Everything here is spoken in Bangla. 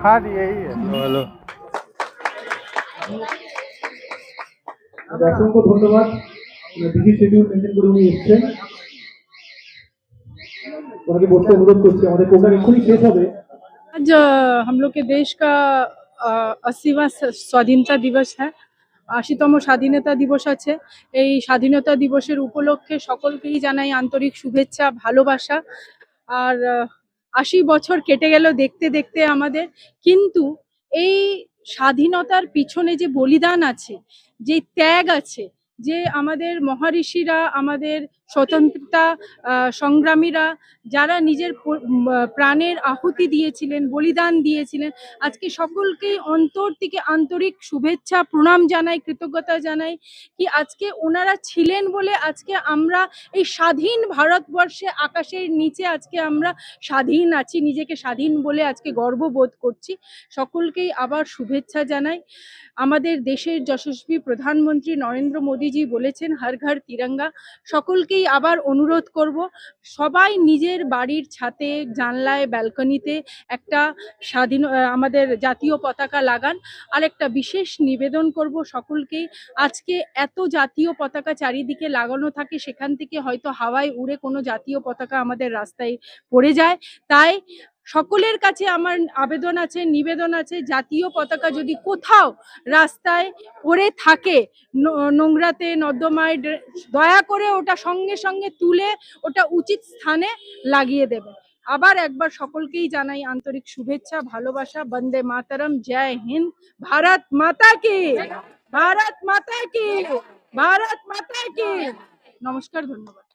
हाँ यही है तो হলো অসংখ্য ধন্যবাদ। বিজি শিডিউল মেনটেন করে উনি এসেছেন, ওনাকে বসতে অনুরোধ করছি, আমাদের প্রোগ্রাম এক্ষুনি শেষ হবে। आज हम लोग के देश का 80वां স্বাধীনতা দিবস है। 80তম স্বাধীনতা দিবস আছে। এই স্বাধীনতা দিবসের উপলক্ষে সকলকেই জানাই আন্তরিক শুভেচ্ছা, ভালোবাসা। আর 80 বছর কেটে গেল দেখতে দেখতে আমাদের, কিন্তু এই স্বাধীনতার পিছনে যে বলিদান আছে, যে ত্যাগ আছে, যে আমাদের মহারিষিরা, আমাদের স্বতন্ত্রতা সংগ্রামীরা যারা নিজের প্রাণের আহুতি দিয়েছিলেন, বলিদান দিয়েছিলেন, আজকে সকলকেই অন্তর থেকে আন্তরিক শুভেচ্ছা, প্রণাম জানাই, কৃতজ্ঞতা জানাই। কি আজকে ওনারা ছিলেন বলে আজকে আমরা এই স্বাধীন ভারতবর্ষে আকাশের নিচে আজকে আমরা স্বাধীন আছি, নিজেকে স্বাধীন বলে আজকে গর্ববোধ করছি। সকলকেই আবার শুভেচ্ছা জানাই। আমাদের দেশের যশস্বী প্রধানমন্ত্রী নরেন্দ্র মোদীজি বলেছেন হর ঘর তিরঙ্গা। সকলকেই আবার অনুরোধ করব, সবাই নিজের বাড়ির ছাদে, জানলায়, ব্যালকনিতে একটা আমাদের জাতীয় পতাকা লাগান। আর একটা বিশেষ নিবেদন করব সকলকেই, আজকে এত জাতীয় পতাকা চারিদিকে লাগানো থাকে, সেখান থেকে হয়তো হাওয়ায় উড়ে কোনো জাতীয় পতাকা আমাদের রাস্তায় পড়ে যায়। তাই সকলের কাছে আমার আবেদন আছে, নিবেদন আছে, জাতীয় পতাকা যদি কোথাও রাস্তায় পড়ে থাকে, নোংরাতে, নর্দমায়, দয়া করে ওটা সঙ্গে সঙ্গে তুলে ওটা উচিত স্থানে লাগিয়ে দেবে। আবার একবার সকলকেই জানাই আন্তরিক শুভেচ্ছা, ভালোবাসা। বন্দে মাতরম, জয় হিন্দ, ভারত মাতা কি, ভারত মাতা কি, ভারত মাতা কি। নমস্কার, ধন্যবাদ।